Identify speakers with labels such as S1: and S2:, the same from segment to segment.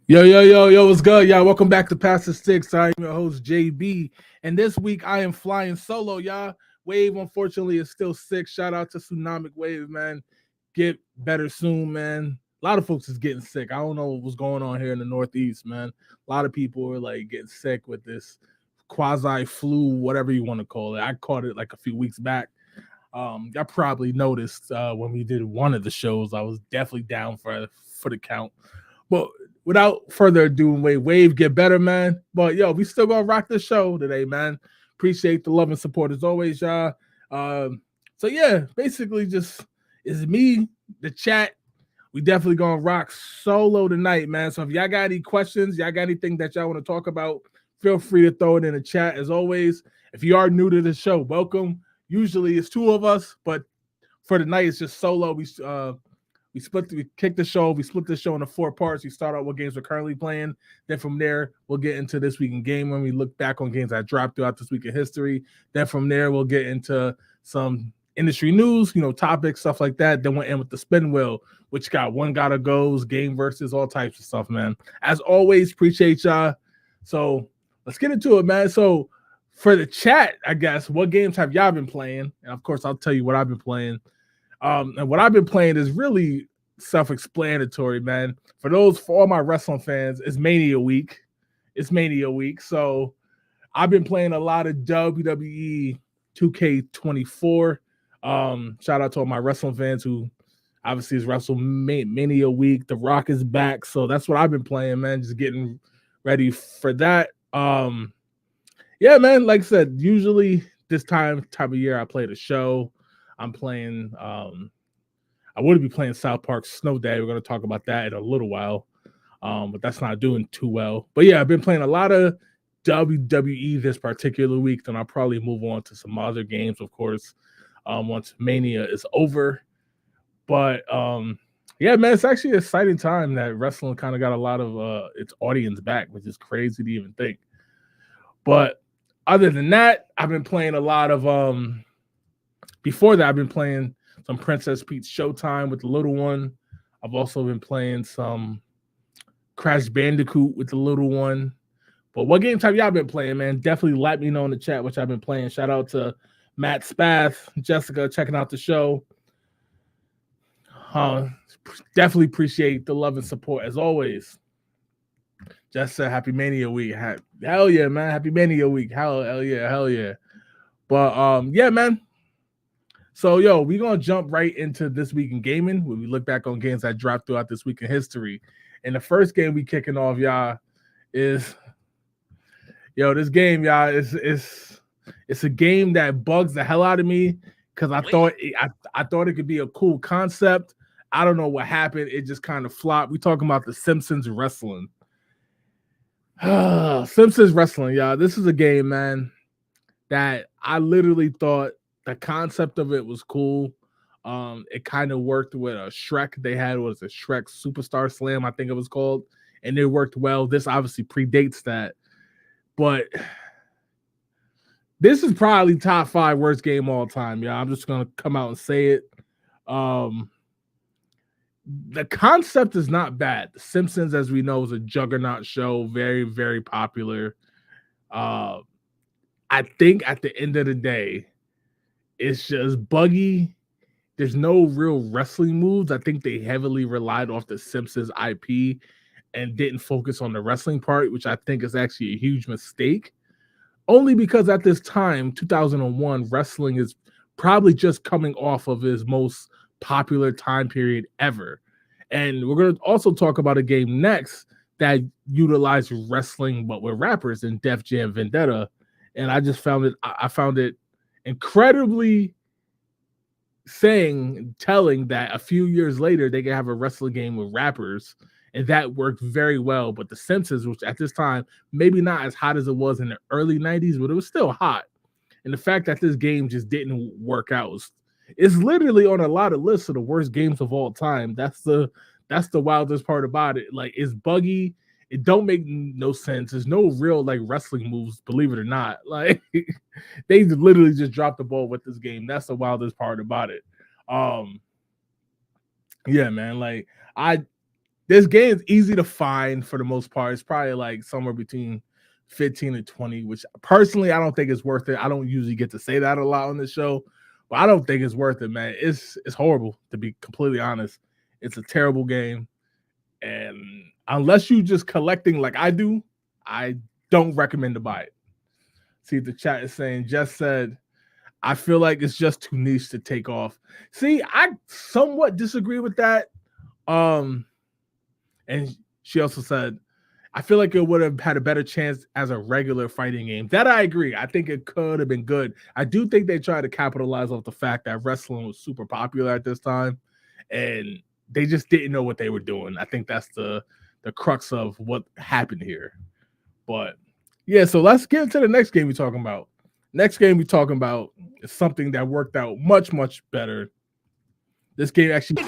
S1: Yo, what's good? Y'all, welcome back to Past the Sticks. I'm your host, JB. And this week I am flying solo, y'all. Wave, unfortunately, is still sick. Shout out to Tsunamic Wave, man. Get better soon, man. A lot of folks is getting sick. I don't know what's going on here in the Northeast, man. A lot of people are like getting sick with this quasi flu, whatever you want to call it. I caught it like a few weeks back. I probably noticed when we did one of the shows, I was definitely down for the count. But without further ado, Wave get better, man. But yo, we still gonna rock the show today, man. Appreciate the love and support as always, y'all. So yeah, basically just is me, the chat. We definitely gonna rock solo tonight, man. So if y'all got any questions, y'all got anything that y'all want to talk about, feel free to throw it in the chat as always. If you are new to the show, welcome. Usually it's two of us, but for tonight it's just solo. We kicked the show. We split the show into four parts. We start out what games we're currently playing. Then from there, we'll get into this week in game when we look back on games that dropped throughout this week in history. Then from there, we'll get into some industry news, topics, stuff like that. Then we'll end with the spin wheel, which got one gotta goes, game versus all types of stuff, man. As always, appreciate y'all. So let's get into it, man. So for the chat, I guess, what games have y'all been playing? And of course, I'll tell you what I've been playing. And what I've been playing is really self-explanatory, man. For all my wrestling fans, it's Mania week. It's Mania week. So I've been playing a lot of WWE 2K24. Shout out to all my wrestling fans who obviously is WrestleMania week. The Rock is back. So that's what I've been playing, man. Just getting ready for that. Yeah, man. Like I said, usually this time of year I play the show. I'm playing I would be playing South Park Snow Day. We're going to talk about that in a little while. But that's not doing too well. But yeah, I've been playing a lot of WWE this particular week. Then I'll probably move on to some other games, of course, once Mania is over. But yeah, man, it's actually an exciting time that wrestling kind of got a lot of its audience back, which is crazy to even think. But other than that, I've been playing a lot of before that, I've been playing some Princess Peach Showtime with the little one. I've also been playing some Crash Bandicoot with the little one. But what games have y'all been playing, man? Definitely let me know in the chat which I've been playing. Shout out to Matt Spath, Jessica, checking out the show. Definitely appreciate the love and support as always. Just said Happy Mania Week. Hell yeah, man. Happy Mania Week. Hell yeah. But yeah, man. So, yo, we're going to jump right into this week in gaming when we look back on games that dropped throughout this week in history. And the first game we kicking off, y'all, is, this game, y'all, it's a game that bugs the hell out of me because I thought it could be a cool concept. I don't know what happened. It just kind of flopped. We talking about the Simpsons Wrestling. Simpsons Wrestling, y'all. This is a game, man, that I literally thought the concept of it was cool. It kind of worked with a Shrek. They had was a Shrek Superstar Slam, I think it was called, and it worked well. This obviously predates that, but this is probably top 5 worst game all time. Yeah, I'm just gonna come out and say it. The concept is not bad. The Simpsons, as we know, is a juggernaut show, very, very popular. I think at the end of the day, it's just buggy. There's no real wrestling moves. I think they heavily relied off the Simpsons IP and didn't focus on the wrestling part, which I think is actually a huge mistake. Only because at this time, 2001, wrestling is probably just coming off of his most popular time period ever. And we're going to also talk about a game next that utilized wrestling but with rappers in Def Jam Vendetta. And I just found it incredibly telling that a few years later they can have a wrestling game with rappers, and that worked very well. But the Simpsons, which at this time maybe not as hot as it was in the early 90s, but it was still hot. And the fact that this game just didn't work out is literally on a lot of lists of the worst games of all time. That's the wildest part about it. Like, it's buggy. It don't make no sense. There's no real like wrestling moves, believe it or not. Like, they literally just dropped the ball with this game. That's the wildest part about it. Yeah, man. Like, this game is easy to find for the most part. It's probably like somewhere between 15 and 20, which personally I don't think is worth it. I don't usually get to say that a lot on the show, but I don't think it's worth it, man. It's horrible, to be completely honest. It's a terrible game. And unless you just collecting like I do, I don't recommend to buy it. See, the chat is saying, just said, I feel like it's just too niche to take off. See, I somewhat disagree with that. And she also said, I feel like it would have had a better chance as a regular fighting game. That I agree. I think it could have been good. I do think they tried to capitalize off the fact that wrestling was super popular at this time, and they just didn't know what they were doing. I think that's the crux of what happened here. But yeah, so let's get into the next game we're talking about. Next game we're talking about is something that worked out much, much better. This game actually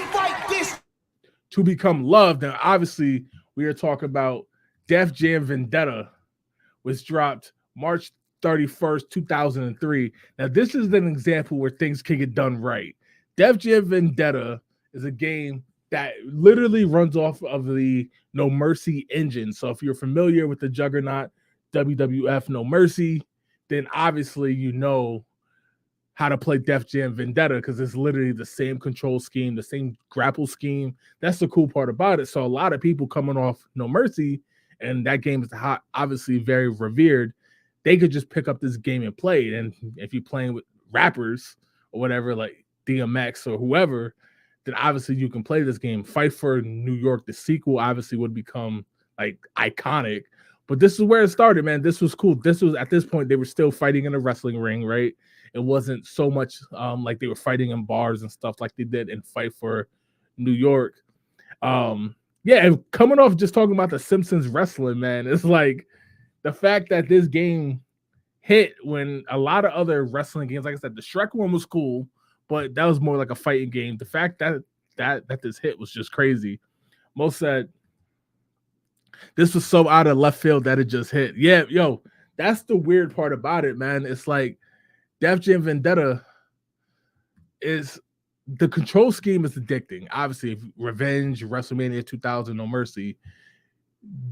S1: to become loved. And obviously, we are talking about Def Jam Vendetta, which dropped March 31st, 2003. Now, this is an example where things can get done right. Def Jam Vendetta is a game that literally runs off of the No Mercy engine. So if you're familiar with the juggernaut WWF No Mercy, then obviously you know how to play Def Jam Vendetta because it's literally the same control scheme, the same grapple scheme. That's the cool part about it. So a lot of people coming off No Mercy, and that game is obviously very revered, they could just pick up this game and play it. And if you're playing with rappers or whatever, like DMX or whoever, then obviously you can play this game. Fight for New York, the sequel, obviously would become like iconic. But this is where it started, man. This was cool. This was, at this point, they were still fighting in a wrestling ring, right? It wasn't so much like they were fighting in bars and stuff like they did in Fight for New York. Yeah, and coming off just talking about the Simpsons wrestling, man, it's like the fact that this game hit when a lot of other wrestling games, like I said, the Shrek one was cool, but that was more like a fighting game. The fact that this hit was just crazy. Most said this was so out of left field that it just hit. Yeah, yo, that's the weird part about it, man. It's like Def Jam Vendetta is the control scheme is addicting. Obviously, Revenge, WrestleMania 2000, No Mercy,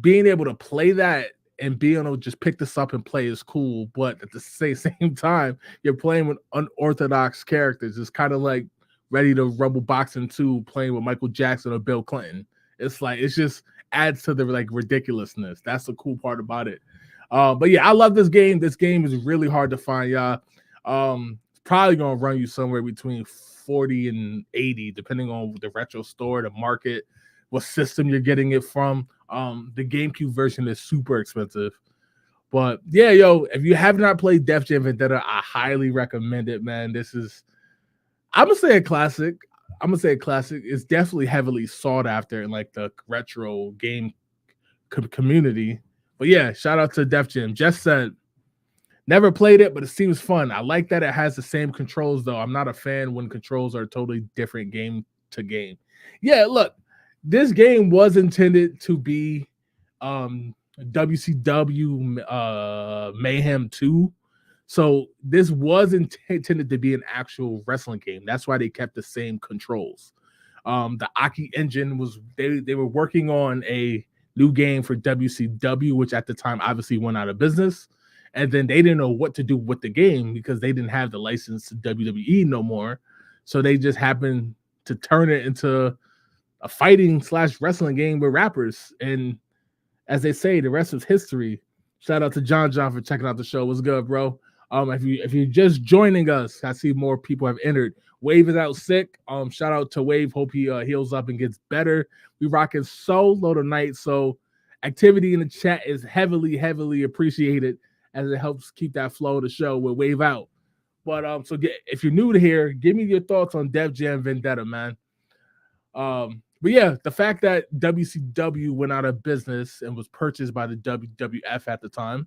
S1: being able to play that and being able to just pick this up and play is cool. But at the same time, you're playing with unorthodox characters. It's kind of like Ready to Rumble Boxing 2 playing with Michael Jackson or Bill Clinton. It's like it's just adds to the like ridiculousness. That's the cool part about it. But yeah, I love this game. This game is really hard to find, y'all. Probably gonna run you somewhere between 40 and 80, depending on the retro store, the market, what system you're getting it from. The GameCube version is super expensive. But yeah, yo, if you have not played Def Jam Vendetta, I highly recommend it, man. This is, I'm gonna say a classic. It's definitely heavily sought after in like the retro game community. But yeah, shout out to Def Jam. Just said, never played it, but it seems fun. I like that it has the same controls, though. I'm not a fan when controls are totally different game to game. Yeah, look, this game was intended to be WCW Mayhem 2. So this was intended to be an actual wrestling game. That's why they kept the same controls. The Aki engine was, they were working on a new game for WCW, which at the time obviously went out of business. And then they didn't know what to do with the game because they didn't have the license to WWE no more. So they just happened to turn it into a fighting / wrestling game with rappers. And as they say, the rest is history. Shout out to John for checking out the show. What's good, bro? If you're just joining us, I see more people have entered. Wave is out sick. Shout out to Wave. Hope he heals up and gets better. We rocking solo tonight, so activity in the chat is heavily, heavily appreciated as it helps keep that flow of the show with Wave out. But if you're new to here, give me your thoughts on Def Jam Vendetta, man. But yeah, the fact that WCW went out of business and was purchased by the WWF at the time,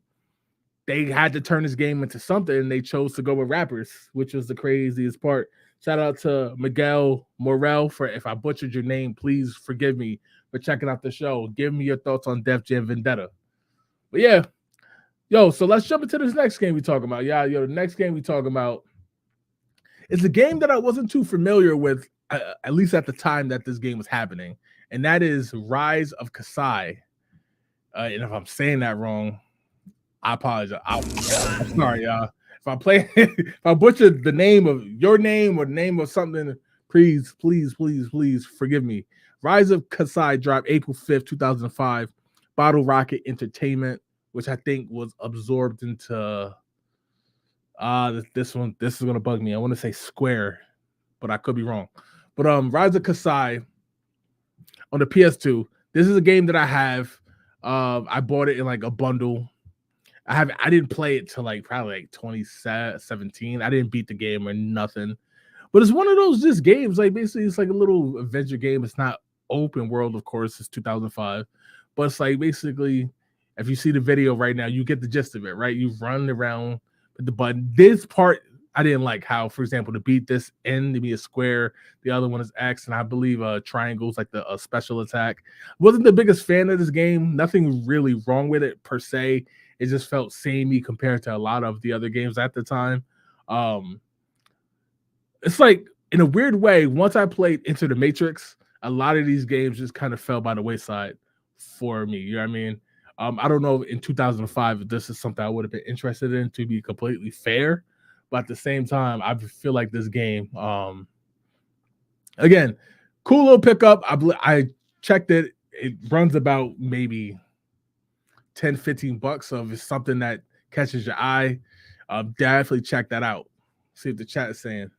S1: they had to turn this game into something, and they chose to go with rappers, which was the craziest part. Shout out to Miguel Morel for, if I butchered your name, please forgive me for checking out the show. Give me your thoughts on Def Jam Vendetta. But yeah, yo, so let's jump into this next game we're talking about. Yeah, the next game we're talking about is a game that I wasn't too familiar with, at least at the time that this game was happening. and that is Rise of Kasai. And if I'm saying that wrong, I apologize. I'm sorry, y'all. If I butchered the name of your name or the name of something, please forgive me. Rise of Kasai dropped April 5th, 2005. Bottle Rocket Entertainment, which I think was absorbed into this is gonna bug me. I want to say Square, but I could be wrong. But Rise of Kasai on the PS2. This is a game that I have. I bought it in like a bundle. I didn't play it till like probably like 2017. I didn't beat the game or nothing. But it's one of those just games, like basically it's like a little adventure game. It's not open world, of course, it's 2005. But it's like basically, if you see the video right now, you get the gist of it, right? You run around with the button. This part I didn't like how, for example, to beat this N to be a square, the other one is X, and I believe triangles like the special attack. Wasn't the biggest fan of this game. Nothing really wrong with it per se. It just felt samey compared to a lot of the other games at the time. It's like in a weird way, once I played Into the Matrix, a lot of these games just kind of fell by the wayside for me. You know what I mean? I don't know in 2005 if this is something I would have been interested in, to be completely fair. But at the same time, I feel like this game, again, cool little pickup. I checked it. It runs about maybe 10, 15 bucks. So if it's something that catches your eye, definitely check that out. See what the chat is saying.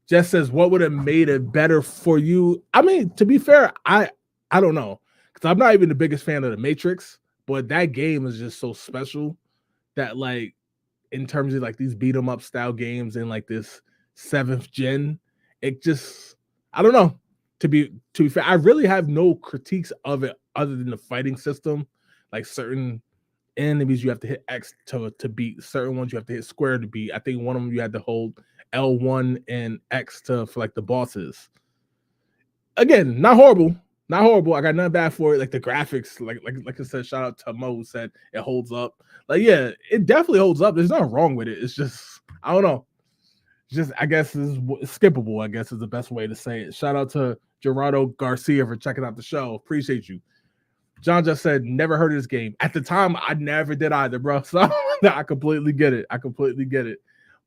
S1: Jess says, what would have made it better for you? I mean, to be fair, I don't know. Because I'm not even the biggest fan of the Matrix, but that game is just so special that, like, in terms of like these beat 'em up style games and like this 7th gen, it just, I don't know. To be fair, I really have no critiques of it other than the fighting system. Like certain enemies you have to hit X to beat, certain ones you have to hit square to beat. I think one of them you had to hold L1 and X for like the bosses. Again, not horrible. Not horrible. I got nothing bad for it. Like the graphics, like I said, shout out to Mo, who said it holds up. Like, yeah, it definitely holds up. There's nothing wrong with it. It's just, I don't know. Just, I guess it's skippable, I guess is the best way to say it. Shout out to Gerardo Garcia for checking out the show. Appreciate you. John just said, never heard of this game. At the time, I never did either, bro. So I completely get it.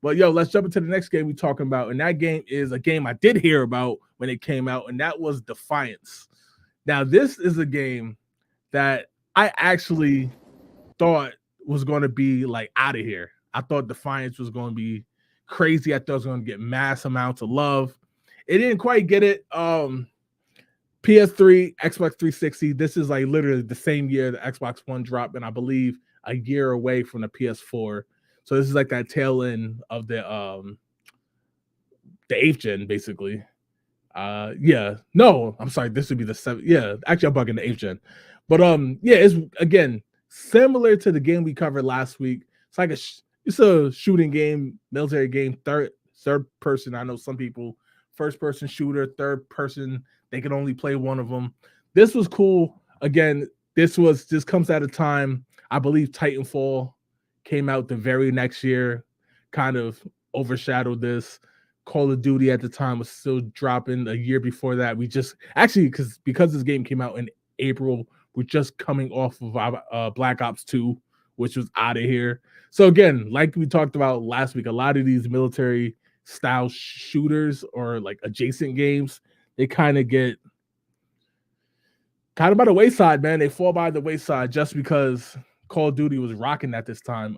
S1: But yo, let's jump into the next game we're talking about. And that game is a game I did hear about when it came out, and that was Defiance. Now, this is a game that I actually thought was going to be like out of here. I thought Defiance was going to be crazy. I thought it was going to get mass amounts of love. It didn't quite get it. PS3, Xbox 360. This is like literally the same year the Xbox One dropped, and I believe a year away from the PS4. So this is like that tail end of the 8th gen, basically. Yeah, no, I'm sorry, this would be the 7th. Yeah, actually I'm bugging the 8th gen. But yeah, it's again similar to the game we covered last week. It's like it's a shooting game, military game, third person. I know some people first person shooter, third person, they can only play one of them. This was cool. Again, this comes at a time, I believe Titanfall came out the very next year, kind of overshadowed this. Call of Duty at the time was still dropping. A year before that, we just actually because this game came out in April, we're just coming off of Black Ops 2, which was out of here. So again, like we talked about last week, a lot of these military style shooters or like adjacent games, they kind of get by the wayside, man. They fall by the wayside just because Call of Duty was rocking at this time.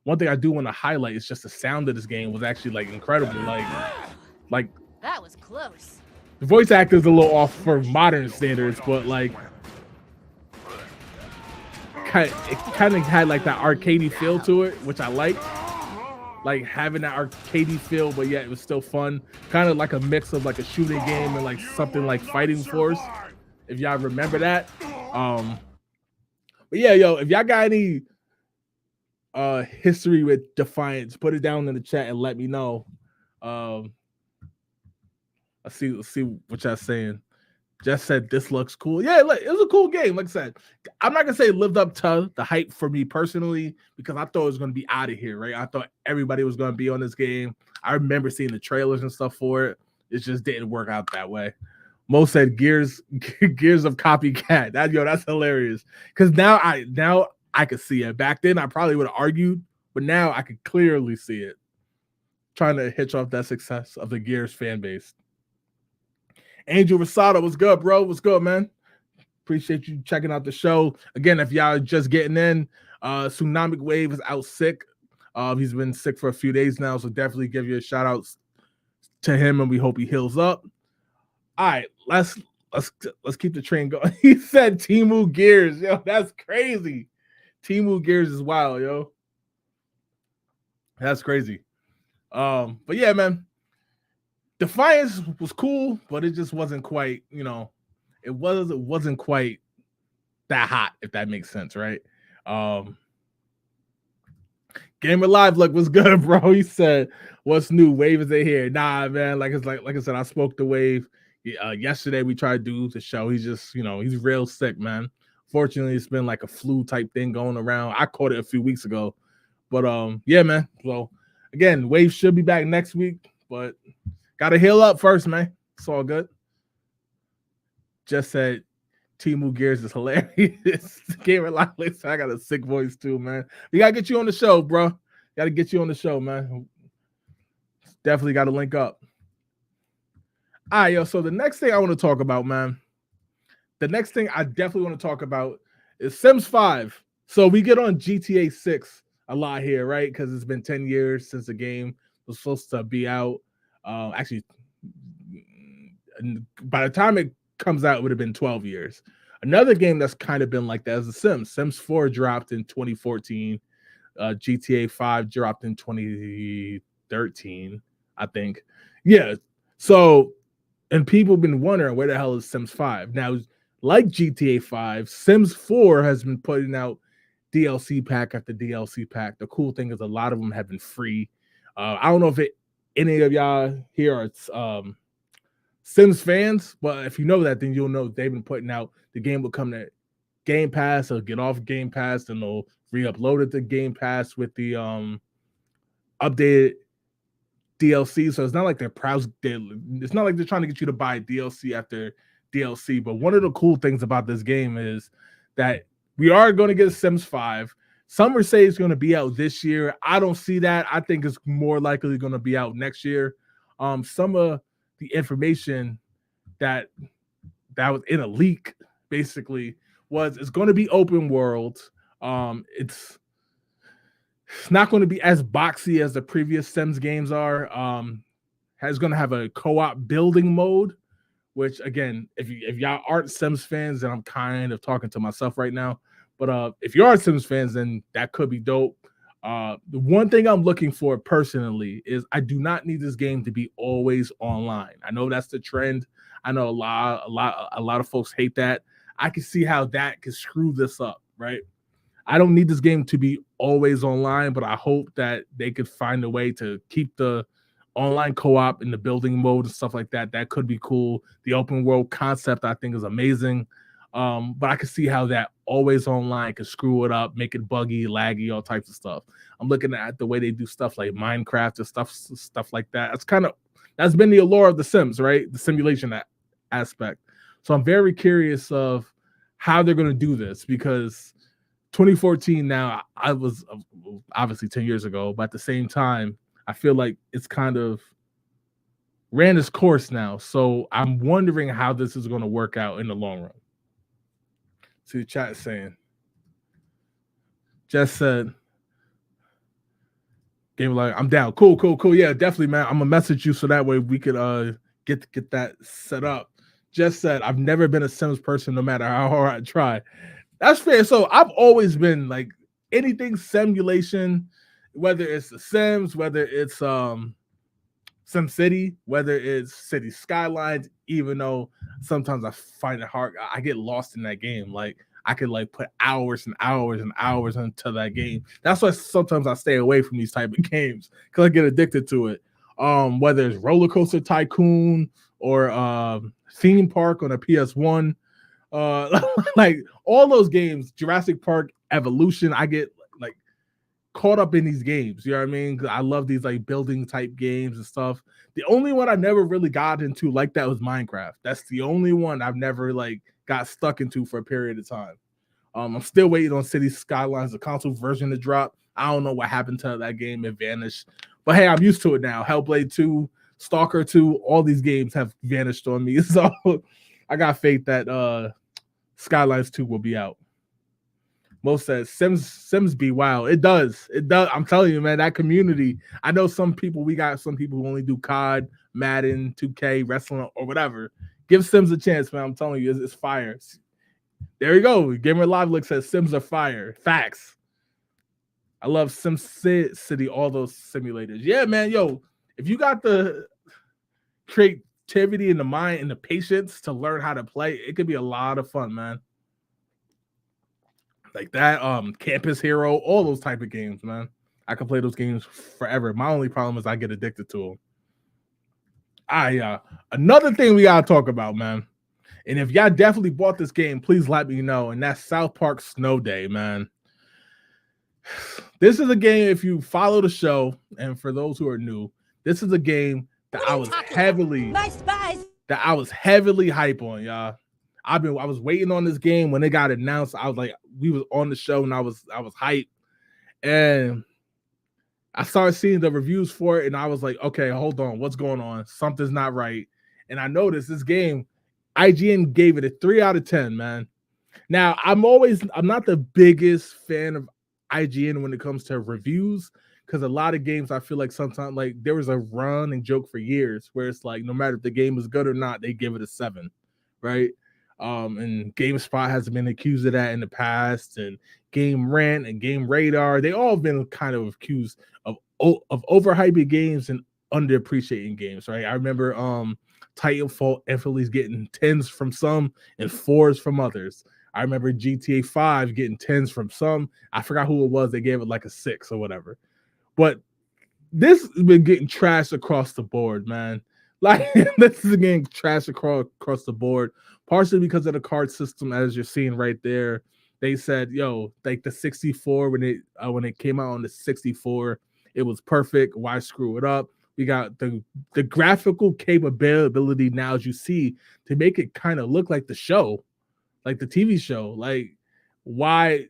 S1: One thing I do want to highlight is just the sound of this game was actually like incredible. Like
S2: that was close.
S1: The voice actor's a little off for modern standards, but like it kind of had like that arcadey feel to it, which I liked. Like having that arcadey feel, but yet it was still fun. Kind of like a mix of like a shooting game and like something like Fighting Force, if y'all remember that. But yeah, yo, if y'all got any history with Defiance, put it down in the chat and let me know. Let's see what y'all saying. Jess said this looks cool. Yeah, look, it was a cool game. Like I said, I'm not gonna say it lived up to the hype for me personally because I thought it was gonna be out of here, right? I thought everybody was gonna be on this game. I remember seeing the trailers and stuff for it. It just didn't work out that way. Mo said Gears Gears of Copycat. That's hilarious. Because now I could see it. Back then I probably would have argued, but now I could clearly see it. Trying to hitch off that success of the Gears fan base. Angel Rosado, what's good, bro? What's good, man? Appreciate you checking out the show. Again, if y'all just getting in, Tsunamic Wave is out sick. He's been sick for a few days now, so definitely give you a shout out to him, and we hope he heals up. All right, let's keep the train going. He said Temu Gears. Yo, that's crazy. Temu Gears is wild, yo. That's crazy. But yeah, man. Defiance was cool, but it just wasn't quite, it wasn't quite that hot, if that makes sense, right? Gamer Live, look, what's good, bro? He said, "What's new? Wave is here." Nah, man. Like I said, I spoke to Wave yesterday. We tried to do the show. He's just, he's real sick, man. Fortunately, it's been like a flu type thing going around. I caught it a few weeks ago, but yeah, man. So again, Wave should be back next week, but gotta heal up first, man. It's all good. Just said Temu Gears is hilarious. Gamer Live, I got a sick voice too, man. We gotta get you on the show, bro. Gotta get you on the show, man. Definitely gotta link up. All right, yo. So the next thing I want to talk about, man. The next thing I definitely want to talk about is Sims 5. So we get on GTA 6 a lot here, right? Because it's been 10 years since the game was supposed to be out. Actually, by the time it comes out, it would have been 12 years. Another game that's kind of been like that is The Sims. Sims 4 dropped in 2014. GTA 5 dropped in 2013, I think. Yeah. So, and people have been wondering where the hell is Sims 5? Now, like GTA 5, Sims 4 has been putting out DLC pack after DLC pack. The cool thing is a lot of them have been free. I don't know if any of y'all here are Sims fans, but if you know that, then you'll know they've been putting out. The game will come to Game Pass, or get off Game Pass, and they'll re-upload it to Game Pass with the updated DLC. So it's not like it's not like they're trying to get you to buy DLC after DLC. But one of the cool things about this game is that we are going to get Sims 5. Some are saying it's going to be out this year. I don't see that. I think it's more likely going to be out next year. Some of the information that was in a leak basically was it's going to be open world. It's not going to be as boxy as the previous Sims games are. It's going to have a co-op building mode, which again, if y'all aren't Sims fans, then I'm kind of talking to myself right now. But if you are Sims fans, then that could be dope. The one thing I'm looking for personally is I do not need this game to be always online. I know that's the trend. I know a lot of folks hate that. I can see how that could screw this up, right? I don't need this game to be always online, but I hope that they could find a way to keep the online co-op in the building mode and stuff like that. That could be cool. The open world concept I think is amazing. But I can see how that always online could screw it up, make it buggy, laggy, all types of stuff. I'm looking at the way they do stuff like Minecraft and stuff like that. That's been the allure of The Sims, right? The simulation aspect. So I'm very curious of how they're going to do this, because 2014 now, I was obviously 10 years ago, but at the same time, I feel like it's kind of ran its course now. So I'm wondering how this is going to work out in the long run. See the chat saying, just said, game like I'm down. Cool. Yeah, definitely, man. I'm gonna message you so that way we could get that set up. Just said, I've never been a Sims person, no matter how hard I try. That's fair. So I've always been like anything simulation, whether it's The Sims, whether it's SimCity, whether it's City Skylines, even though sometimes I find it hard. I get lost in that game. Like I could like put hours and hours and hours into that game. That's why sometimes I stay away from these type of games, because I get addicted to it. Whether it's Roller Coaster Tycoon or Theme Park on a PS1, like all those games, Jurassic Park Evolution, I get like caught up in these games. You know what I mean? I love these like building type games and stuff. The only one I never really got into like that was Minecraft. That's the only one I've never like got stuck into for a period of time. I'm still waiting on City Skylines, the console version to drop. I don't know what happened to that game. It vanished. But hey, I'm used to it now. Hellblade 2, Stalker 2, all these games have vanished on me. So I got faith that Skylines 2 will be out. Most says Sims be wild. It does. It does. I'm telling you, man, that community. I know we got some people who only do COD, Madden, 2K, wrestling, or whatever. Give Sims a chance, man. I'm telling you, it's fire. There you go. Gamer Live Look says Sims are fire. Facts. I love Sim City, all those simulators. Yeah, man. Yo, if you got the creativity in the mind and the patience to learn how to play, it could be a lot of fun, man. Like that, Campus Hero, all those type of games, man. I can play those games forever. My only problem is I get addicted to them. Another thing we gotta talk about, man. And if y'all definitely bought this game, please let me know. And that's South Park Snow Day, man. This is a game, if you follow the show, and for those who are new, this is a game that I was heavily hype on, y'all. I was waiting on this game when it got announced. I was like, we was on the show and I was hyped. And I started seeing the reviews for it, and I was like, okay, hold on, what's going on? Something's not right. And I noticed this game, IGN gave it a 3 out of 10, man. Now, I'm not the biggest fan of IGN when it comes to reviews, because a lot of games I feel like sometimes, like, there was a running joke for years where it's like no matter if the game is good or not, they give it a 7, right? And GameSpot has been accused of that in the past, and Game Rant and Game Radar, they all have been kind of accused of overhyping games and underappreciating games, right? I remember Titanfall infamously getting 10s from some and 4s from others. I remember GTA 5 getting 10s from some. I forgot who it was. They gave it like a 6 or whatever. But this has been getting trashed across the board, man. Like, this is getting trashed across the board, partially because of the card system, as you're seeing right there. They said, yo, like the 64, when it came out on the 64, it was perfect. Why screw it up? We got the graphical capability now, as you see, to make it kind of look like the show, like the TV show. Like, why?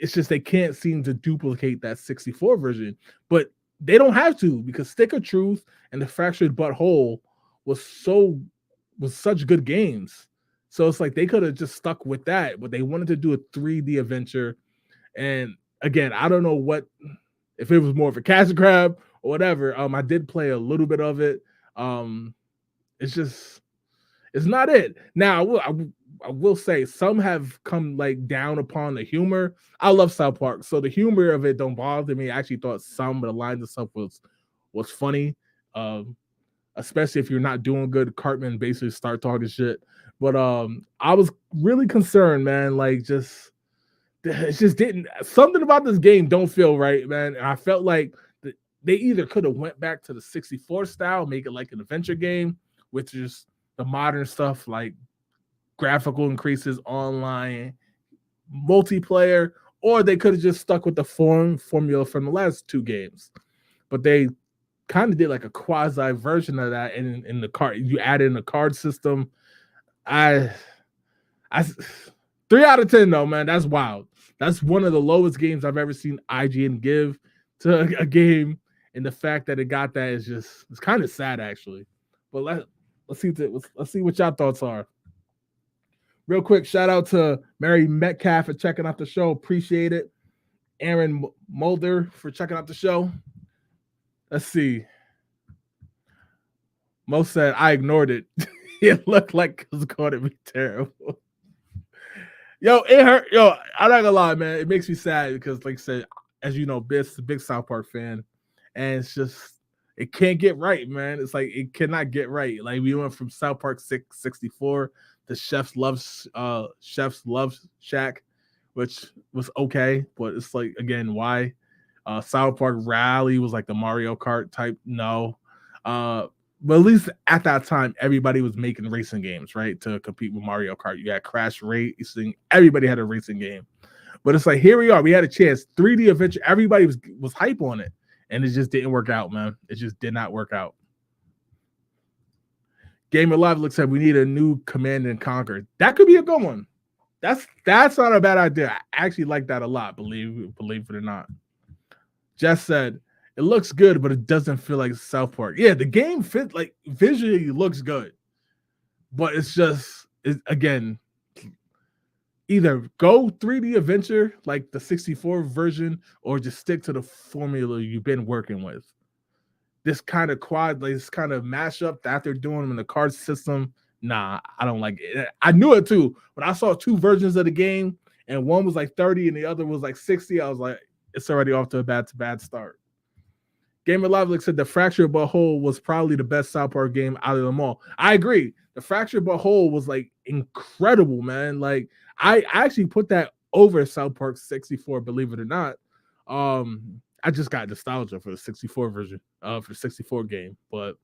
S1: It's just they can't seem to duplicate that 64 version. But they don't have to, because Stick of Truth and The Fractured But Whole was such good games. So it's like they could have just stuck with that, but they wanted to do a 3D adventure. And again, I don't know if it was more of a cash grab or whatever. I did play a little bit of it. It's not it. Now, I will say some have come like down upon the humor. I love South Park, so the humor of it don't bother me. I actually thought some of the lines and stuff was funny. Especially if you're not doing good, Cartman basically start talking shit. But I was really concerned, man. Like, it just didn't. Something about this game don't feel right, man. And I felt like they either could have went back to the 64 style, make it like an adventure game, which is the modern stuff, like graphical increases, online, multiplayer, or they could have just stuck with the formula from the last 2 games. But they kind of did like a quasi version of that in the card. You add in a card system. I 3 out of 10 though, man. That's wild. That's one of the lowest games I've ever seen IGN give to a game, and the fact that it got that is it's kind of sad, actually. But let's see what y'all thoughts are. Real quick, shout out to Mary Metcalf for checking out the show. Appreciate it. Aaron Mulder for checking out the show. Let's see. Mo said, I ignored it. It looked like it was going to be terrible. Yo, it hurt. Yo, I'm not gonna lie, man. It makes me sad because, like I said, as you know, Biff's a big South Park fan, and it's just, it can't get right, man. It's like it cannot get right. Like, we went from South Park 64 to Chef's Love Shack, which was okay, but it's like, again, why? South Park Rally was like the Mario Kart type. No. But at least at that time, everybody was making racing games, right? To compete with Mario Kart. You had Crash Racing. Everybody had a racing game. But it's like, here we are. We had a chance. 3D adventure. Everybody was hype on it, and it just didn't work out, man. It just did not work out. Gamer Live looks like we need a new Command and Conquer. That could be a good one. That's not a bad idea. I actually like that a lot, believe it or not. Jess said, it looks good, but it doesn't feel like South Park. Yeah, the game fit like visually looks good, but it's just again, either go 3D adventure like the 64 version, or just stick to the formula you've been working with. This kind of this kind of mashup that they're doing in the card system, nah, I don't like it. I knew it too. When I saw two versions of the game, and one was like 30 and the other was like 60, I was like, it's already off to a bad start. Gamer Live said the Fractured But Whole was probably the best South Park game out of them all. I agree. The Fractured But Whole was like incredible, man. Like I actually put that over South Park 64, believe it or not. I just got nostalgia for the 64 version, for the 64 game. But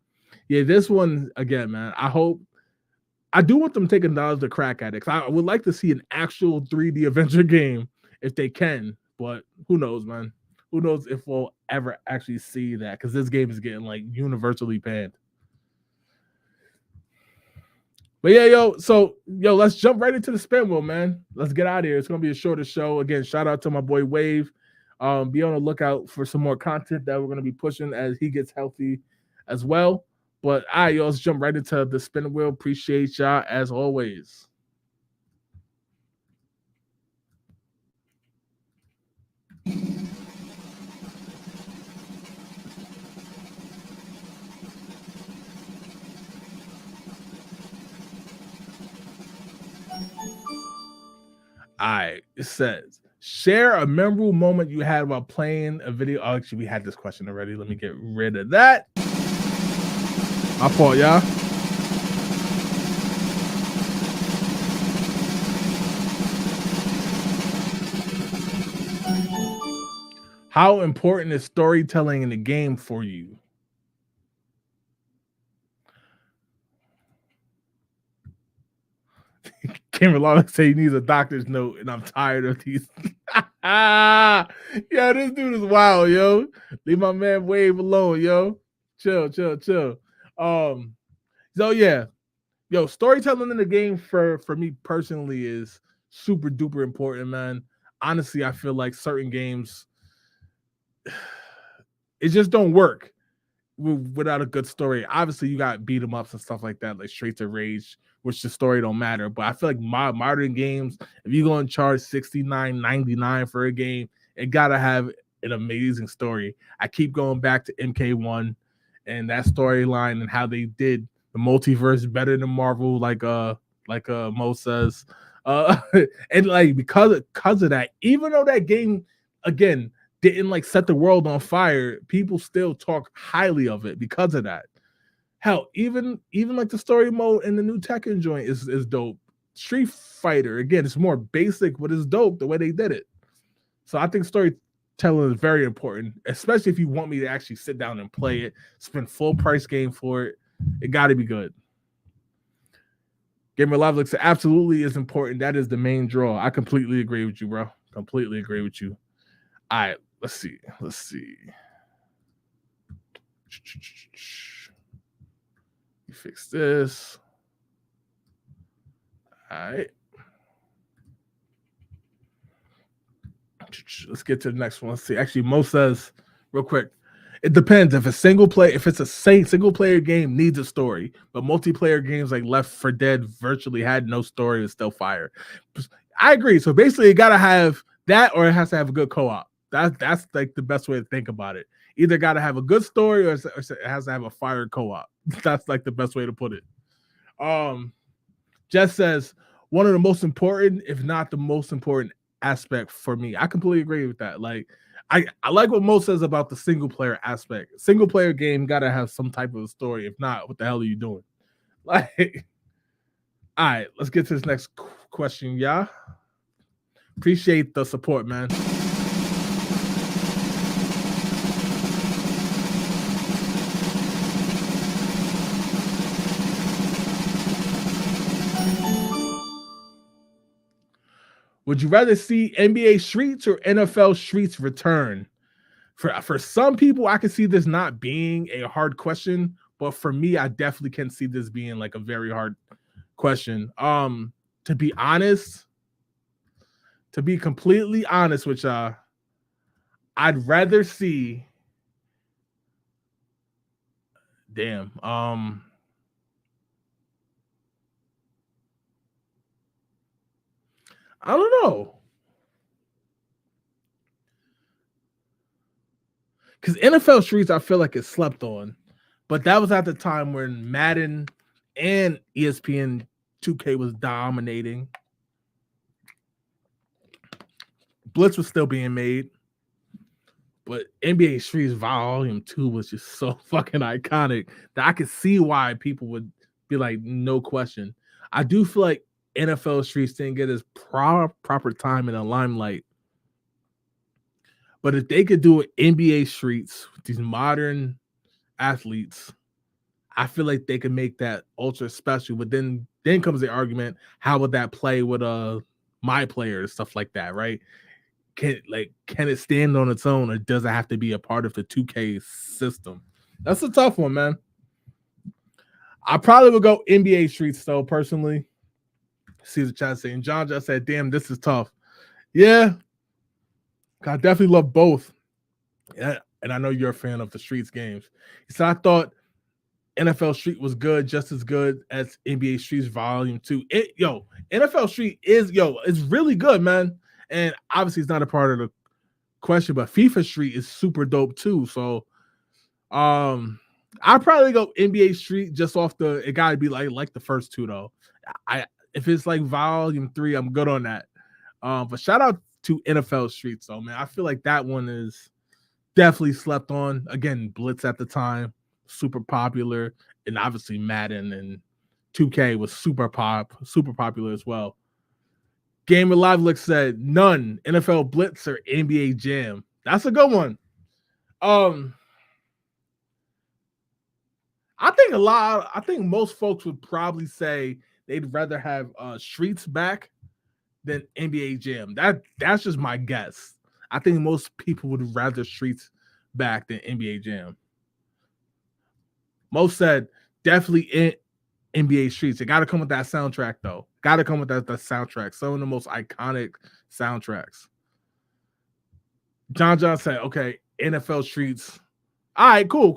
S1: yeah, this one again, man. I do want them taking another crack at it. I would like to see an actual 3D adventure game if they can, but who knows, man? Who knows if we'll ever actually see that, because this game is getting like universally panned. But yeah, let's jump right into the spin wheel, man. Let's get out of here. It's gonna be a shorter show. Again, shout out to my boy Wave. Be on the lookout for some more content that we're gonna be pushing as he gets healthy as well. But all right, let's jump right into the spin wheel. Appreciate y'all as always. All right, it says, share a memorable moment you had while playing a video. Oh, actually, we had this question already. Let me get rid of that. My fault, y'all. How important is storytelling in the game for you? Cameron Lawler say he needs a doctor's note, and I'm tired of these. Yeah, this dude is wild, yo. Leave my man Wave alone, yo. Chill. So yeah, yo, storytelling in the game for me personally is super duper important, man. Honestly, I feel like certain games, it just don't work without a good story. Obviously, you got beat 'em ups and stuff like that, like Streets of Rage, which the story don't matter. But I feel like modern games, if you're going to charge $69.99 for a game, it gotta have an amazing story. I keep going back to MK1 and that storyline and how they did the multiverse better than Marvel, like Mo says. And like because of that, even though that game again didn't like set the world on fire, people still talk highly of it because of that. Hell, even like the story mode in the new Tekken joint is dope. Street Fighter, again, it's more basic, but it's dope the way they did it. So I think storytelling is very important, especially if you want me to actually sit down and play it, spend full price game for it. It got to be good. Gamer Live looks absolutely is important. That is the main draw. I completely agree with you, bro. Completely agree with you. All right, let's see. You fix this. All right. Let's get to the next one. Let's see. Actually, Mo says real quick, it depends. If it's single a single player game needs a story, but multiplayer games like Left 4 Dead virtually had no story and still fire. I agree. So basically, you gotta have that, or it has to have a good co-op. That's like the best way to think about it. Either gotta have a good story, or it has to have a fire co-op. That's like the best way to put it. Jess says one of the most important, if not the most important aspect for me. I completely agree with that. Like I like what Mo says about the single player aspect. Single player game gotta have some type of a story. If not, what the hell are you doing? Like, all right, let's get to this next question, yeah. Appreciate the support, man. Would you rather see NBA Streets or NFL Streets return? For some people, I can see this not being a hard question, but for me, I definitely can see this being like a very hard question. To be honest, to be completely honest with y'all, I'd rather see. Damn. I don't know. Because NFL Streets, I feel like it slept on, but that was at the time when Madden and ESPN 2K was dominating. Blitz was still being made, but NBA Streets Volume 2 was just so fucking iconic that I could see why people would be like, no question. I do feel like NFL Streets didn't get its proper time in the limelight. But if they could do it NBA Streets with these modern athletes, I feel like they could make that ultra special. But then comes the argument: how would that play with my players, stuff like that, right? Can it stand on its own, or does it have to be a part of the 2K system? That's a tough one, man. I probably would go NBA Streets though, personally. See the chat saying John just said, "Damn, this is tough." Yeah, I definitely love both. Yeah, and I know you're a fan of the Streets games. So I thought NFL Street was good, just as good as NBA Streets Volume 2. NFL Street is it's really good, man. And obviously it's not a part of the question, but FIFA Street is super dope too. So I'd probably go NBA Street just off it gotta be like the first two though. If it's like Volume 3, I'm good on that. But shout out to NFL Streets though, man. I feel like that one is definitely slept on. Again, Blitz at the time, super popular, and obviously Madden and 2K was super popular as well. Gamer Live Look said none. NFL Blitz or NBA Jam. That's a good one. I think most folks would probably say they'd rather have Streets back than NBA Jam. That's just my guess. I think most people would rather Streets back than NBA Jam. Most said definitely in NBA Streets. It got to come with that soundtrack, though. Got to come with that soundtrack. Some of the most iconic soundtracks. John said, okay, NFL Streets. All right, cool.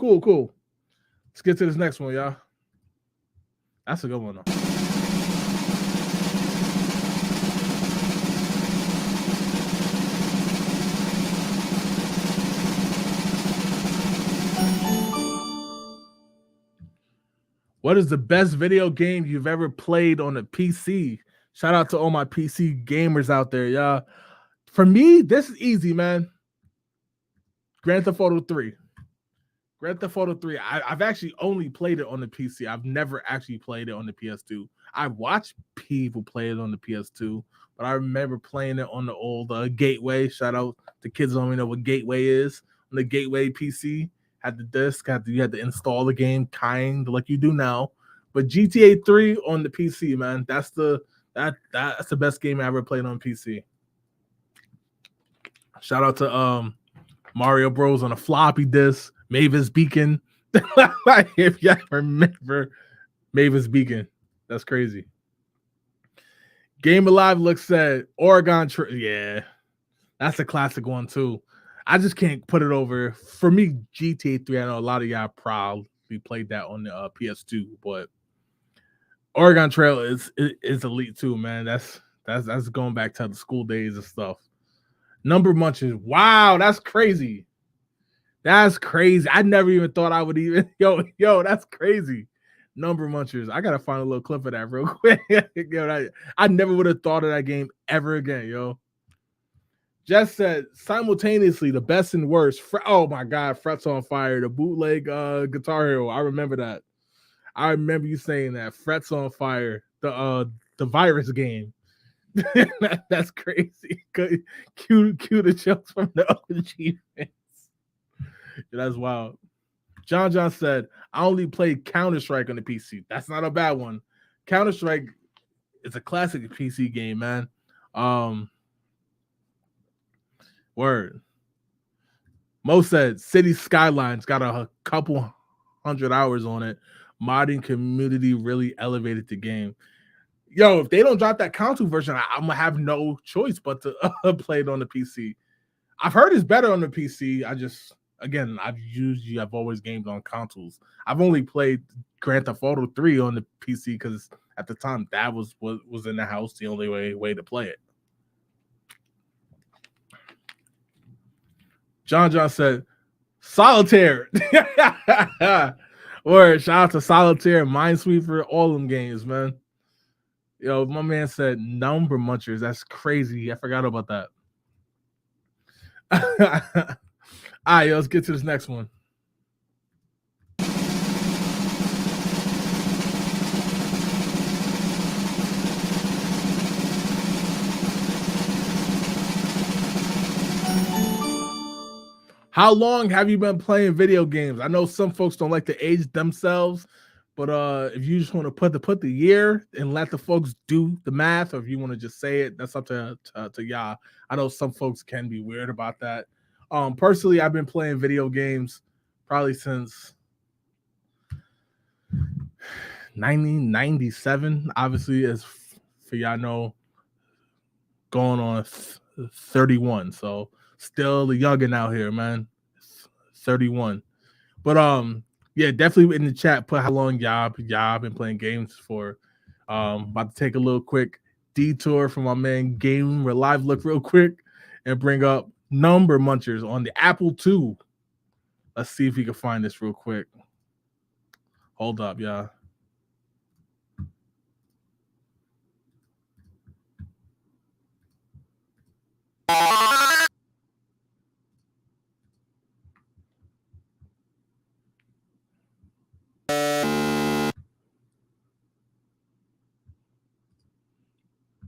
S1: Let's get to this next one, y'all. That's a good one, though. What is the best video game you've ever played on a PC? Shout out to all my PC gamers out there, y'all. For me, this is easy, man. Grand Theft Auto 3. Grand Theft Auto 3. I've actually only played it on the PC. I've never actually played it on the PS2. I watched people play it on the PS2, but I remember playing it on the old Gateway. Shout out to kids who don't even know what Gateway is. On the Gateway PC, had the disc, you had to install the game kind like you do now. But GTA 3 on the PC, man, that's the best game I ever played on PC. Shout out to Mario Bros on a floppy disk, Mavis Beacon. If y'all remember Mavis Beacon, that's crazy. Game Alive looks at Oregon. Yeah, that's a classic one too. I just can't put it over. For me, GTA 3, I know a lot of y'all probably played that on the PS2, but Oregon Trail is elite too, man. That's going back to the school days and stuff. Number Munchers. Wow, that's crazy. That's crazy. I never even thought I would even yo, that's crazy. Number Munchers. I gotta find a little clip of that real quick. I never would have thought of that game ever again, yo. Jess said simultaneously the best and worst. Oh my god, Frets on Fire, the bootleg Guitar Hero. I remember that. I remember you saying that. Frets on Fire, the virus game. That's crazy. Cue the jokes from the OG fans. That's wild. John said, I only played Counter-Strike on the PC. That's not a bad one. Counter-Strike is a classic PC game, man. Word. Mo said City Skylines got a couple 100 hours on it. Modding community really elevated the game. Yo, if they don't drop that console version, I'm gonna have no choice but to play it on the PC. I've heard it's better on the PC. I've always gamed on consoles. I've only played Grand Theft Auto 3 on the PC because at the time that was in the house, the only way to play it. John said, Solitaire. Word, shout out to Solitaire, Minesweeper, all them games, man. Yo, my man said Number Munchers. That's crazy. I forgot about that. All right, let's get to this next one. How long have you been playing video games? I know some folks don't like to age themselves, but if you just want to put the year and let the folks do the math, or if you want to just say it, that's up to y'all. I know some folks can be weird about that. Personally, I've been playing video games probably since 1997. Obviously, as for y'all know, going on 31. So still a youngin' out here, man. 31. But yeah, definitely in the chat, put how long y'all been playing games for. About to take a little quick detour from my man Game Live Look real quick and bring up Number Munchers on the Apple II. Let's see if we can find this real quick. Hold up, y'all.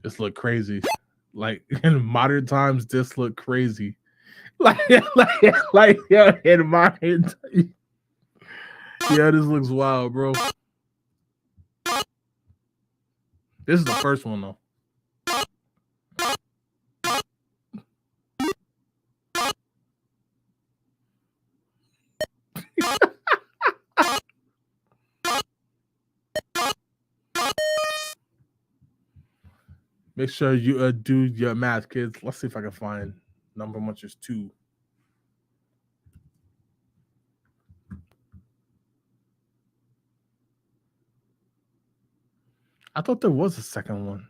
S1: This look crazy. Like in modern times, this look crazy. Like yeah, in modern times. Yeah, this looks wild, bro. This is the first one though. Make sure you do your math, kids. Let's see if I can find Number Munchers 2. I thought there was a second one.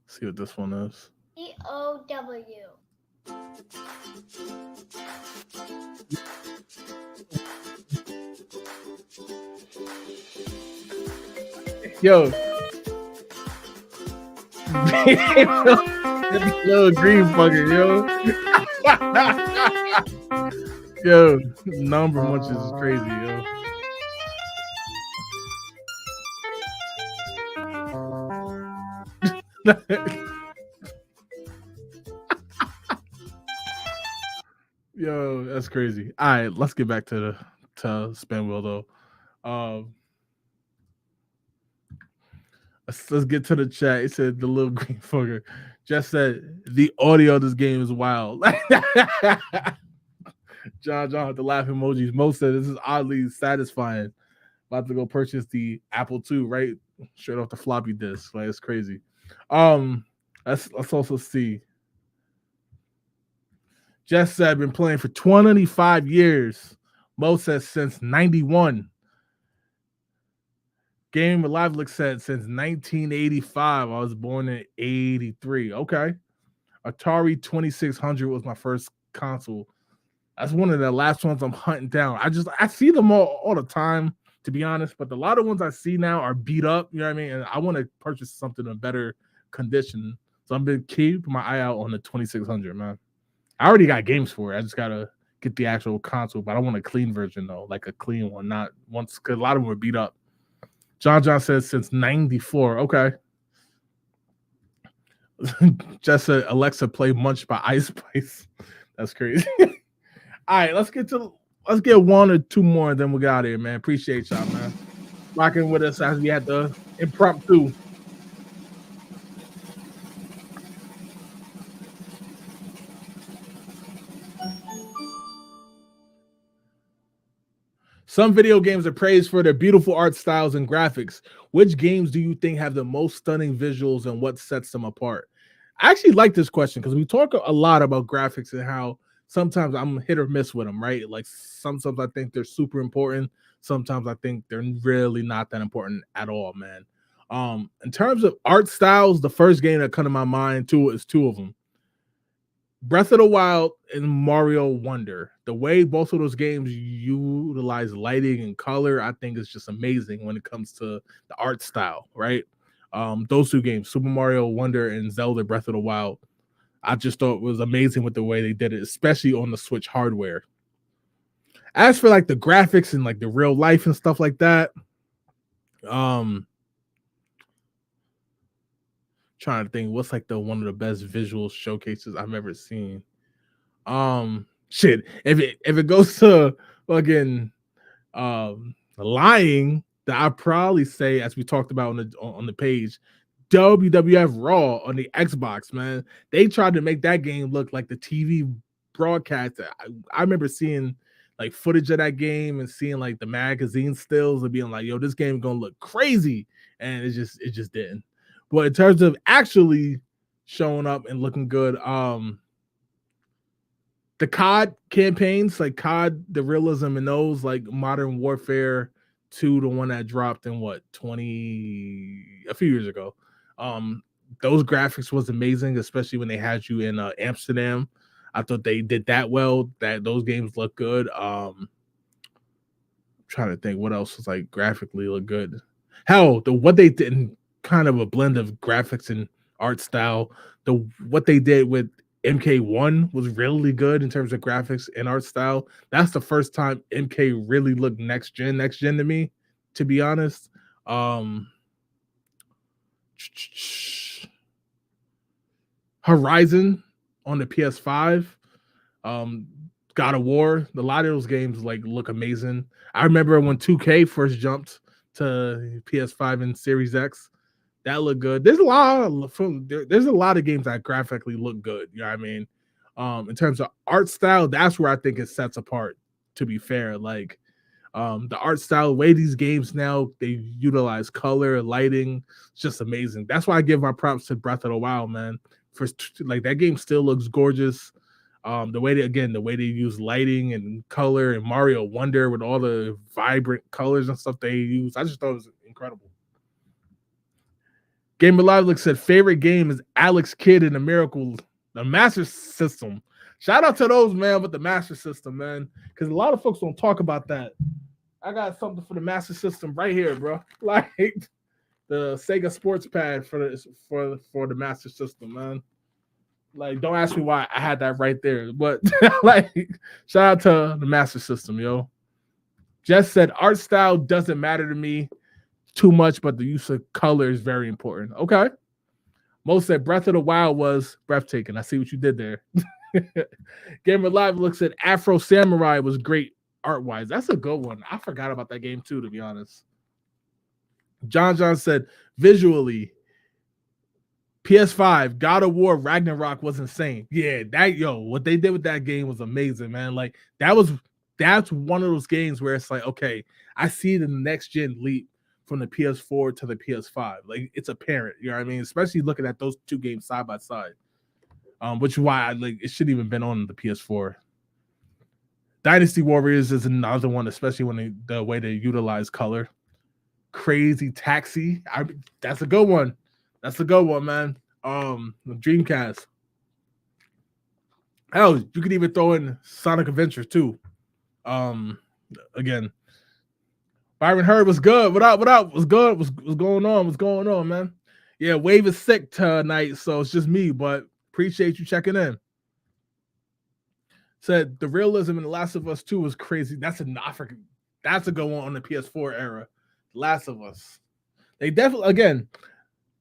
S1: Let's see what this one is.
S2: EOW.
S1: Yo. Little green fucking, yo. Yo, Number Munchers is crazy, yo. Yo, that's crazy. All right, let's get back to Spin Wheel though. Let's get to the chat. It said the little green fucker just said the audio of this game is wild. John with the laugh emojis. Mo said this is oddly satisfying. About to go purchase the Apple II, right? Straight off the floppy disk. Like it's crazy. Let's also see. Jess said been playing for 25 years. Mo says since 91. Game Live Look said since 1985. I was born in 83. Okay. Atari 2600 was my first console. That's one of the last ones I'm hunting down. I see them all the time, to be honest, but a lot of ones I see now are beat up. You know what I mean? And I want to purchase something in better condition. So I'm been keeping my eye out on the 2600, man. I already got games for it. I just gotta get the actual console, but I want a clean version though, like a clean one, not once because a lot of them were beat up. John says since 94. Okay. Just said Alexa play Munch by Ice Spice. That's crazy. All right, let's get one or two more, and then we got here, man. Appreciate y'all, man. Rocking with us as we had the impromptu. Some video games are praised for their beautiful art styles and graphics. Which games do you think have the most stunning visuals and what sets them apart? I actually like this question because we talk a lot about graphics and how sometimes I'm hit or miss with them, right? Like sometimes I think they're super important. Sometimes I think they're really not that important at all, man. In terms of art styles, the first game that come to my mind too is two of them. Breath of the Wild and Mario Wonder. The way both of those games utilize lighting and color, I think is just amazing when it comes to the art style, right? Those two games, Super Mario Wonder and Zelda Breath of the Wild, I just thought it was amazing with the way they did it, especially on the Switch hardware. As for like the graphics and like the real life and stuff like that, um, trying to think what's like the one of the best visual showcases I've ever seen. Shit, if it goes to fucking lying, that I probably say, as we talked about on the page, WWF Raw on the Xbox, man. They tried to make that game look like the TV broadcast. I remember seeing like footage of that game and seeing like the magazine stills and being like, yo, this game gonna look crazy. And it just didn't. But in terms of actually showing up and looking good, the COD campaigns, like COD, the realism in those, like Modern Warfare 2, the one that dropped in what a few years ago. Um, those graphics was amazing, especially when they had you in Amsterdam. I thought they did that well. That those games look good. Trying to think what else was like graphically look good. Hell, what they did in kind of a blend of graphics and art style. What they did with MK1 was really good in terms of graphics and art style. That's the first time MK really looked next gen to me, to be honest. Horizon on the PS5, um, God of War, a lot of those games like look amazing. I remember when 2K first jumped to PS5 and Series X. That looked good. There's a lot of games that graphically look good. You know what I mean? In terms of art style, that's where I think it sets apart. To be fair, like the art style, the way these games now they utilize color, lighting, it's just amazing. That's why I give my props to Breath of the Wild, man. For like that game still looks gorgeous. The way they use lighting and color and Mario Wonder with all the vibrant colors and stuff they use, I just thought it was incredible. Gamer Live looks said favorite game is Alex Kidd and the Master System. Shout out to those, man, with the Master System, man, because a lot of folks don't talk about that. I got something for the Master System right here, bro. Like the Sega Sports Pad for the Master System, man. Like, don't ask me why I had that right there, but like, shout out to the Master System, yo. Jess said art style doesn't matter to me too much, but the use of color is very important. Okay. Mo said Breath of the Wild was breathtaking. I see what you did there. Gamer Live looks at Afro Samurai was great art wise. That's a good one. I forgot about that game too, to be honest. John said visually, PS5 God of War Ragnarok was insane. Yeah, what they did with that game was amazing, man. Like that's one of those games where it's like, okay, I see the next gen leap from the PS4 to the PS5. Like it's apparent, you know what I mean? Especially looking at those two games side by side. Which is why it should even been on the PS4. Dynasty Warriors is another one, especially when the way they utilize color. Crazy Taxi, that's a good one. That's a good one, man. Dreamcast. Hell, you could even throw in Sonic Adventure too. Again, Byron Hurd was good. What up? What's good? What's going on? What's going on, man? Yeah, Wave is sick tonight, so it's just me, but appreciate you checking in. Said the realism in The Last of Us 2 was crazy. That's a good one on the PS4 era. Last of Us. They definitely, again,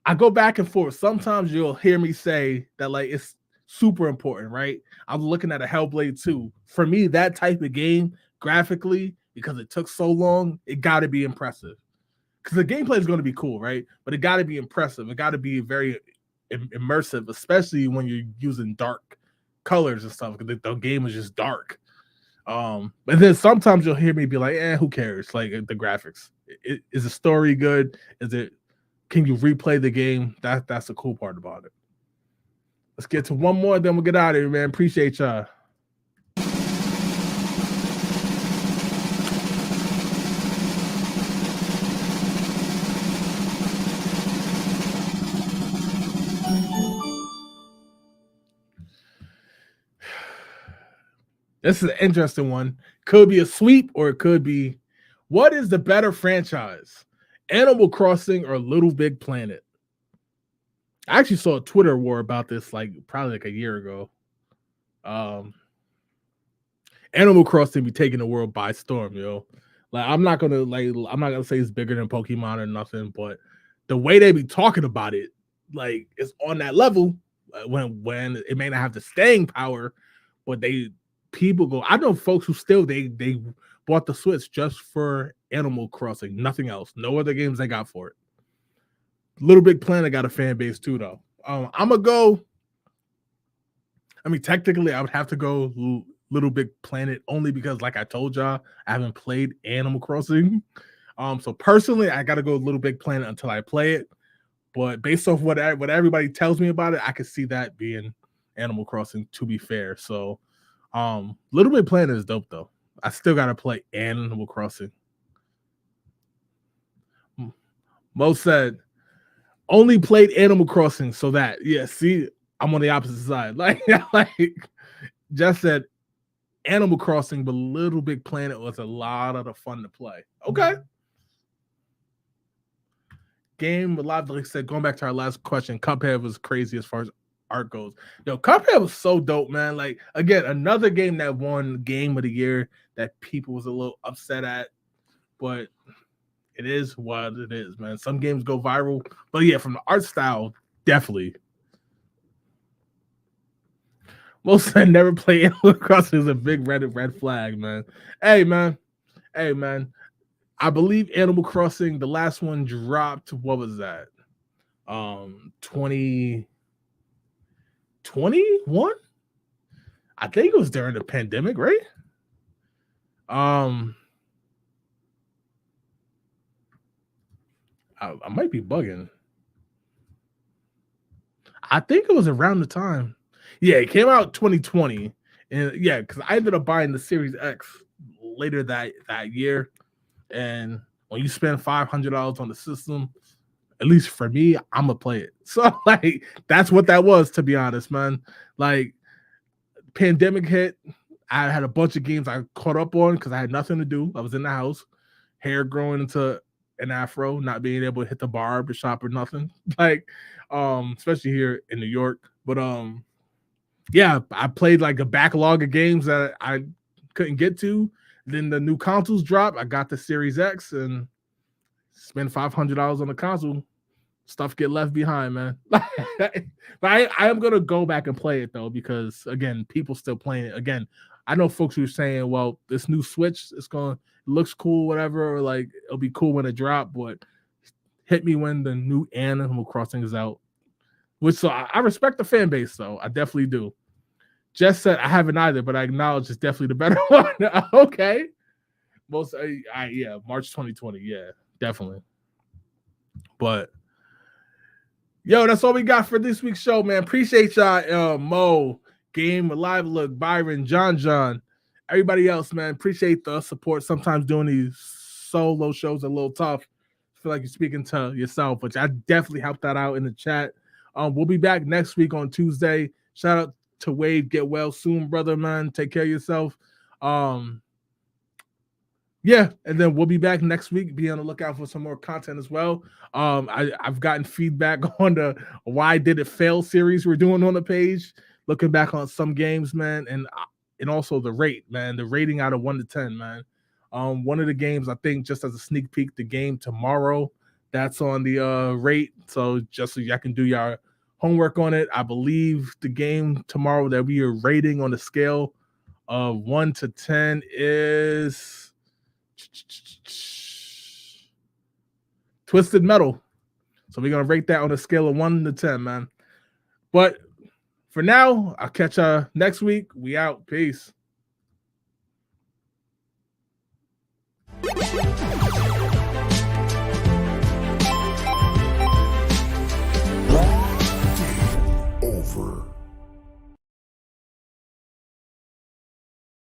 S1: I go back and forth. Sometimes you'll hear me say that like it's super important, right? I'm looking at a Hellblade 2. For me, that type of game, graphically, because it took so long, it got to be impressive. Because the gameplay is going to be cool, right? But it got to be impressive. It got to be very immersive, especially when you're using dark colors and stuff, because the game is just dark. But then sometimes you'll hear me be like, who cares? Like the graphics. Is the story good? Can you replay the game? That's the cool part about it. Let's get to one more, then we'll get out of here, man. Appreciate y'all. This is an interesting one. Could be a sweep or it could be, what is the better franchise? Animal Crossing or Little Big Planet? I actually saw a Twitter war about this probably a year ago. Animal Crossing be taking the world by storm, yo. I'm not gonna say it's bigger than Pokemon or nothing, but the way they be talking about it, it's on that level. When it may not have the staying power, but people go. I know folks who still they bought the Switch just for Animal Crossing, nothing else, no other games they got for it. Little Big Planet got a fan base too, though. I'm gonna go. I mean, technically, I would have to go Little Big Planet only because, like I told y'all, I haven't played Animal Crossing. So personally, I gotta go Little Big Planet until I play it. But based off what everybody tells me about it, I could see that being Animal Crossing, to be fair. So Little Big Planet is dope though. I still gotta play Animal Crossing. Mo said only played Animal Crossing, so that see, I'm on the opposite side. Like Jess said Animal Crossing, but Little Big Planet was a lot of the fun to play. Okay. Game a lot, like I said, going back to our last question, Cuphead was crazy as far as art goes. Yo, Cuphead was so dope, man. Like, again, another game that won Game of the Year that people was a little upset at, but it is what it is, man. Some games go viral, but yeah, from the art style, definitely. Most I never play Animal Crossing is a big red flag, man. Hey, man. I believe Animal Crossing, the last one dropped. What was that? 2021? I think it was during the pandemic, right? I might be bugging. I think it was around the time. Yeah, it came out 2020. And yeah, because I ended up buying the Series X later that year. And when you spend $500 on the system, at least for me, I'm gonna play it. So that's what that was, to be honest, man. Like, pandemic hit, I had a bunch of games I caught up on because I had nothing to do. I was in the house, hair growing into an afro, not being able to hit the barber shop or nothing. Especially here in New York. But yeah, I played a backlog of games that I couldn't get to. Then the new consoles dropped. I got the Series X and spend $500 on the console. Stuff get left behind, man. But I am gonna go back and play it though, because again, people still playing it. Again, I know folks who are saying, well, this new Switch, it looks cool, whatever, or it'll be cool when it drop, but hit me when the new Animal Crossing is out. Which, so I respect the fan base though. I definitely do. Jess said I haven't either, but I acknowledge it's definitely the better one. Okay. March 2020. Yeah, definitely. But yo, that's all we got for this week's show, man. Appreciate y'all, Mo, Game, Live Look, Byron, John, everybody else, man. Appreciate the support. Sometimes doing these solo shows are a little tough. I feel like you're speaking to yourself, but I definitely helped that out in the chat. We'll be back next week on Tuesday. Shout out to Wade. Get well soon, brother, man. Take care of yourself. Yeah, and then we'll be back next week. Be on the lookout for some more content as well. I've gotten feedback on the Why Did It Fail series we're doing on the page, looking back on some games, man, and also the rate, man, the rating out of 1 to 10, man. One of the games, I think, just as a sneak peek, the game tomorrow, that's on the rate. So just so y'all can do your homework on it. I believe the game tomorrow that we are rating on the scale of 1 to 10 is Twisted Metal. So we're going to rate that on a scale of 1 to 10, man. But for now, I'll catch you next week. We out. Peace. Peace.